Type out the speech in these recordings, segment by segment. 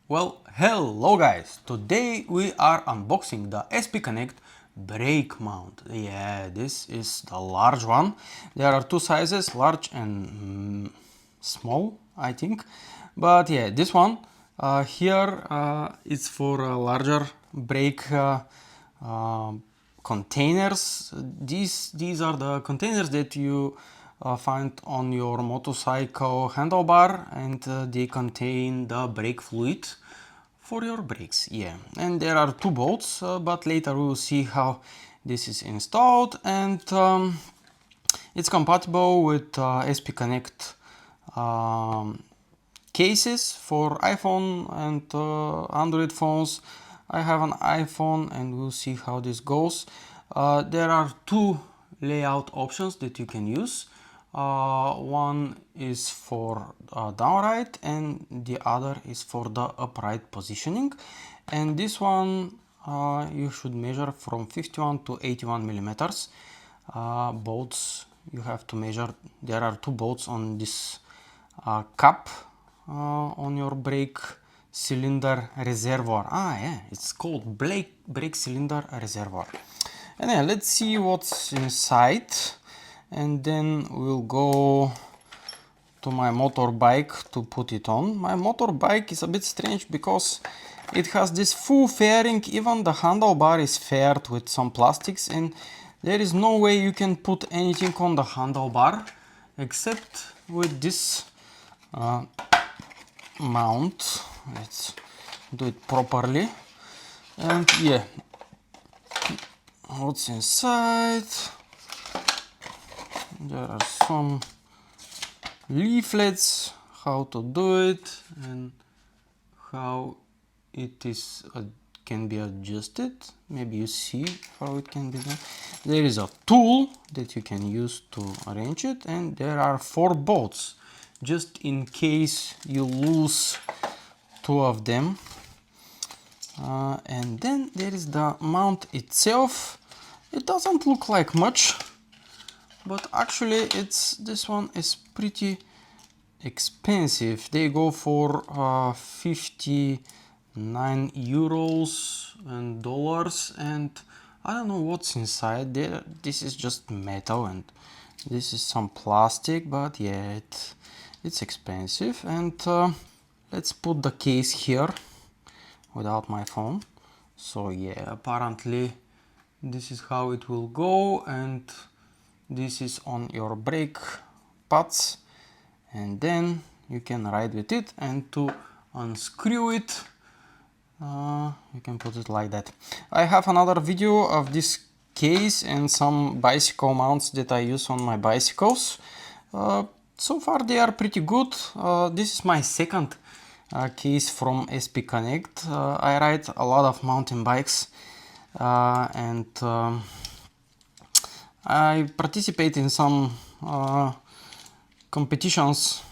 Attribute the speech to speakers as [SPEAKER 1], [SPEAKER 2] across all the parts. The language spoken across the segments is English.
[SPEAKER 1] Well, hello guys! Today we are unboxing the SP Connect brake mount. Yeah, this is the large one. There are two sizes, large and small, I think. But yeah, this one here is for larger brake containers. These are the containers that you find on your motorcycle handlebar, and they contain the brake fluid for your brakes. Yeah, and there are two bolts, but later we will see how this is installed, and it's compatible with SP Connect cases for iPhone and Android phones. I have an iPhone and we'll see how this goes. There are two layout options that you can use. One is for downright and the other is for the upright positioning. And this one you should measure from 51 to 81 millimeters. Bolts you have to measure. There are two bolts on this cap on your brake cylinder reservoir. Yeah, it's called brake cylinder reservoir. And yeah, let's see what's inside, and then we'll go to my motorbike to put it on. My motorbike is a bit strange because it has this full fairing. Even the handlebar is faired with some plastics, and there is no way you can put anything on the handlebar except with this mount. Let's do it properly. And yeah, what's inside? There are some leaflets how to do it and how it is can be adjusted. Maybe you see how it can be done. There is a tool that you can use to arrange it, and there are 4 bolts just in case you lose 2 of them. And then there is the mount itself. It doesn't look like much, but actually this one is pretty expensive. They go for 59 euros and dollars, and I don't know what's inside there. This is just metal and this is some plastic, but yeah, it's expensive. And let's put the case here without my phone. So yeah, apparently this is how it will go, and this is on your brake pads, and then you can ride with it. And to unscrew it, you can put it like that. I have another video of this case and some bicycle mounts that I use on my bicycles. So far they are pretty good. This is my second case from SP Connect. I ride a lot of mountain bikes, and I participate in some competitions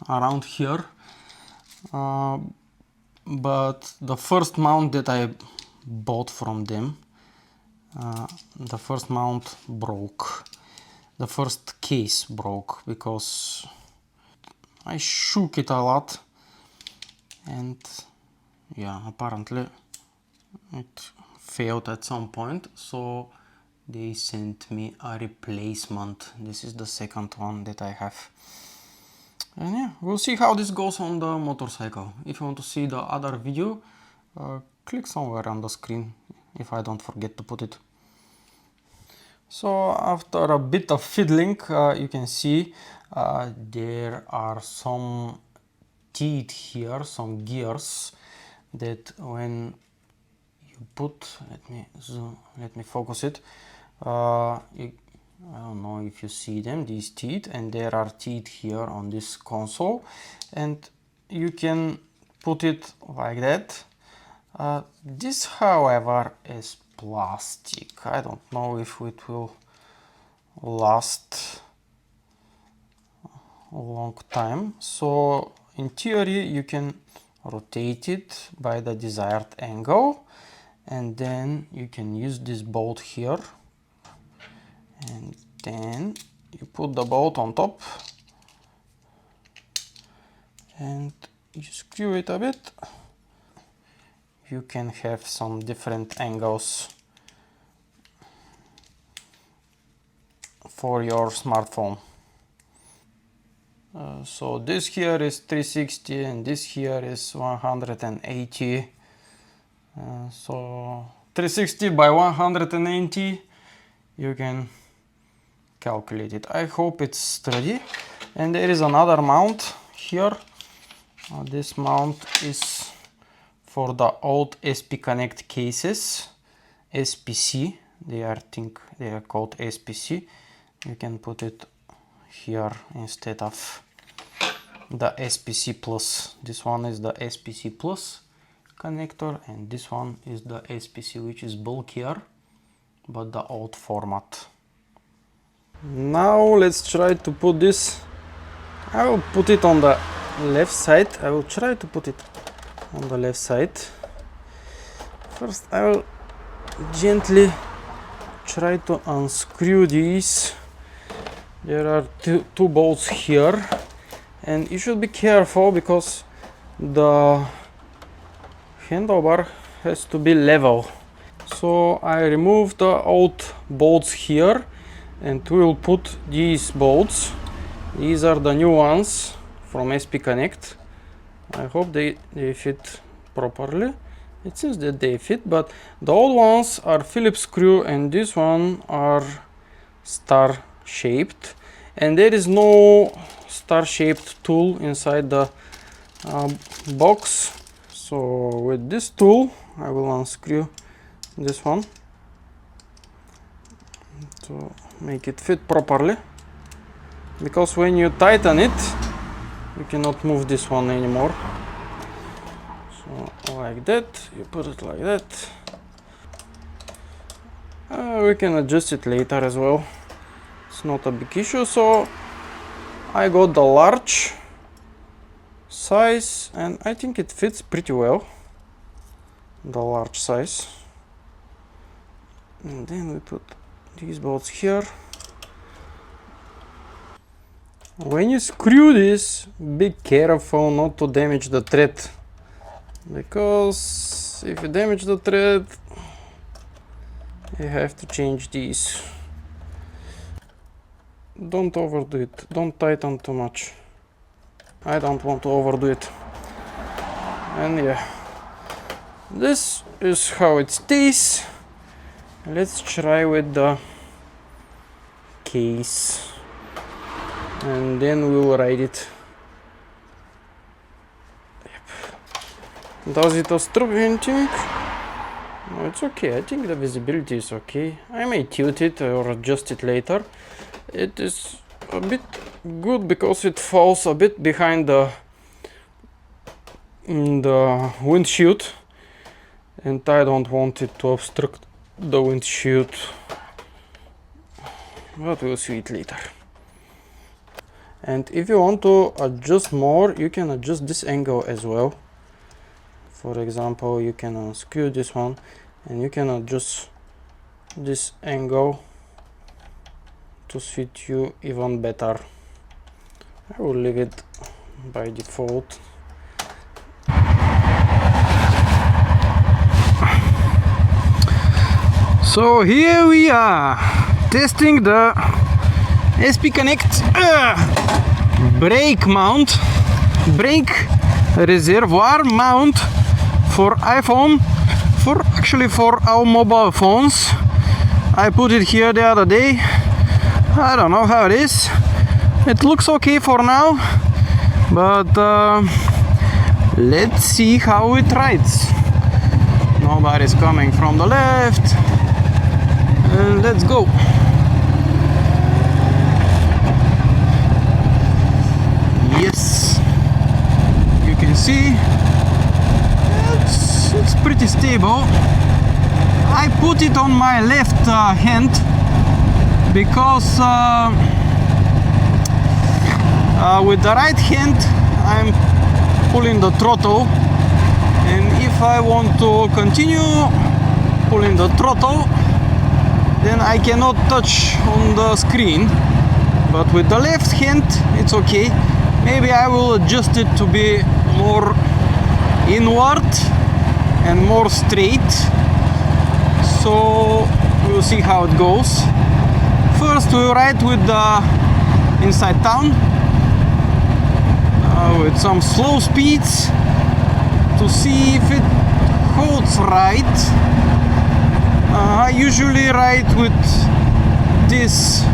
[SPEAKER 1] around here, but the first mount that I bought from them, the first mount broke. The first case broke because I shook it a lot, and yeah, apparently it failed at some point, so they sent me a replacement. This is the second one that I have. And yeah, we'll see how this goes on the motorcycle. If you want to see the other video, click somewhere on the screen if I don't forget to put it. So after a bit of fiddling, you can see there are some teeth here, some gears that when you put, let me focus it. I don't know if you see them, these teeth, and there are teeth here on this console, and you can put it like that. This, however, is plastic. I don't know if it will last a long time. So in theory you can rotate it by the desired angle, and then you can use this bolt here, and then you put the bolt on top and you screw it a bit, you can have some different angles for your smartphone. So this here is 360 and this here is 180. So 360 by 180, you can calculate it. I hope it's steady. And there is another mount here. This mount is for the old SP Connect cases, SPC. They are called SPC. You can put it here instead of the SPC Plus. This one is the SPC Plus connector, and this one is the SPC, which is bulkier but the old format. Now let's try to put this. I will put it on the left side. I will try to put it on the left side. First I will gently try to unscrew these. There are two bolts here, and you should be careful because the handlebar has to be level. So I remove the old bolts here and we will put these bolts. These are the new ones from SP Connect. I hope they fit properly. It seems that they fit, but the old ones are Phillips screw and this one are star shaped, and there is no star shaped tool inside the box. So with this tool I will unscrew this one to make it fit properly, because when you tighten it you cannot move this one anymore. So like that, you put it like that. We can adjust it later as well, it's not a big issue. So I got the large size and I think it fits pretty well, the large size. And then we put these bolts here. When you screw this, be careful not to damage the thread, because if you damage the thread you have to change these. Don't overdo it, don't tighten too much. I don't want to overdo it. And yeah, this is how it stays. Let's try with the case and then we will ride it. Yep. Does it obstruct anything? No, it's okay. I think the visibility is okay. I may tilt it or adjust it later. It is a bit good because it falls a bit behind the windshield, and I don't want it to obstruct the windshield, but we'll see it later. And if you want to adjust more, you can adjust this angle as well. For example, you can unscrew this one and you can adjust this angle to fit you even better. I will leave it by default. So here we are testing the SP Connect brake mount, brake reservoir mount for iPhone, for our mobile phones. I put it here the other day. I don't know how it is. It looks okay for now, but let's see how it rides. Nobody's coming from the left. And let's go. Yes, you can see it's pretty stable. I put it on my left hand because with the right hand I'm pulling the throttle, and if I want to continue pulling the throttle, then I cannot touch on the screen. But with the left hand it's okay. Maybe I will adjust it to be more inward and more straight. So we'll see how it goes. First we'll ride with the inside town with some slow speeds to see if it holds right. I usually ride with this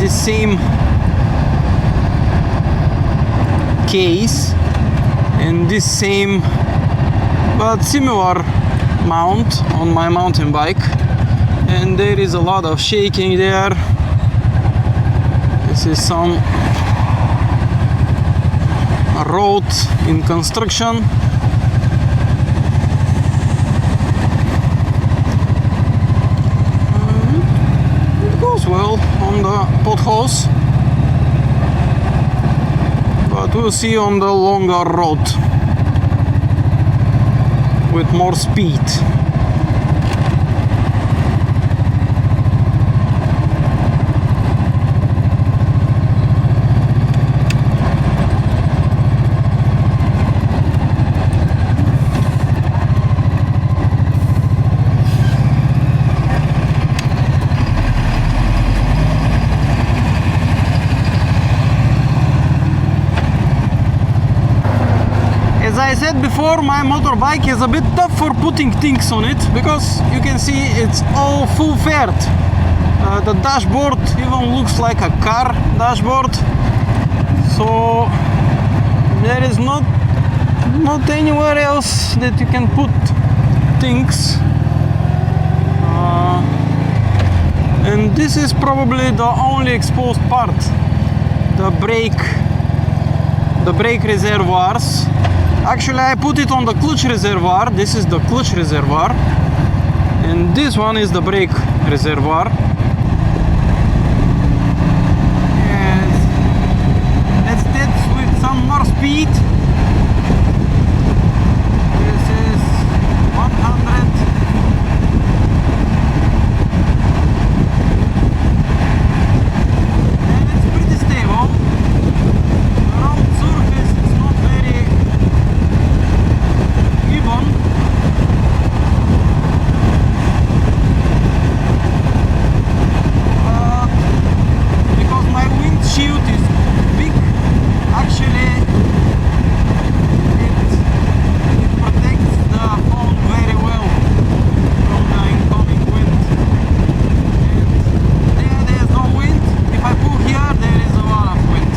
[SPEAKER 1] same case and this same but similar mount on my mountain bike, and there is a lot of shaking there. This is some road in construction. It goes well on the potholes, but we'll see on the longer road with more speed. As I said before, my motorbike is a bit tough for putting things on it, because you can see it's all full faired. The dashboard even looks like a car dashboard, so there is not anywhere else that you can put things. And this is probably the only exposed part, the brake reservoirs. Actually, I put it on the clutch reservoir. This is the clutch reservoir, and this one is the brake reservoir. Yes. Let's test with some more speed. This is 100. And it's pretty stable. Around surface, it's not very even. Because my windshield is big, actually it protects the phone very well from the incoming wind. And there's no wind. If I pull here, there is a lot of wind.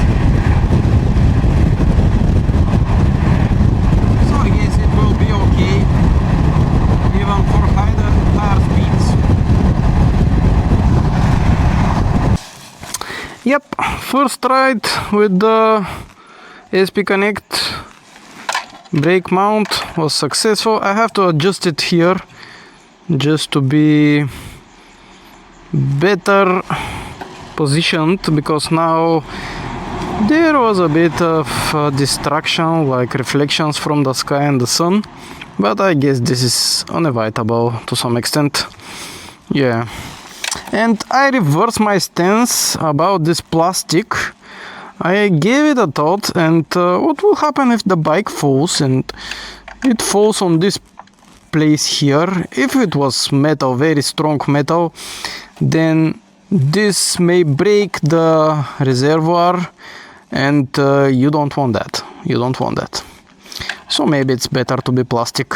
[SPEAKER 1] So I guess it will be okay, even for higher speeds. Yep, first ride with the SP Connect brake mount was successful. I have to adjust it here just to be better positioned, because now there was a bit of distraction, like reflections from the sky and the sun, but I guess this is unavoidable to some extent. Yeah. And I reversed my stance about this plastic. I gave it a thought, and what will happen if the bike falls and it falls on this place here? If it was metal, very strong metal, then this may break the reservoir, and you don't want that. You don't want that. So maybe it's better to be plastic.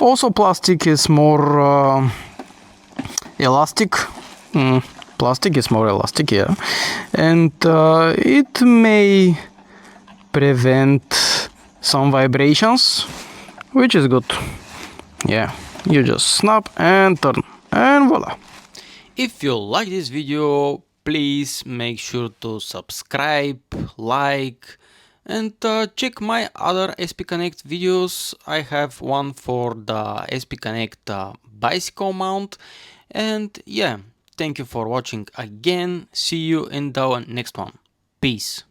[SPEAKER 1] Also, plastic is more elastic. Plastic is more elastic, yeah, and it may prevent some vibrations, which is good. Yeah, you just snap and turn, and voila. If you like this video, please make sure to subscribe, like, and check my other SP Connect videos. I have one for the SP Connect bicycle mount, and yeah. Thank you for watching again. See you in the next one. Peace.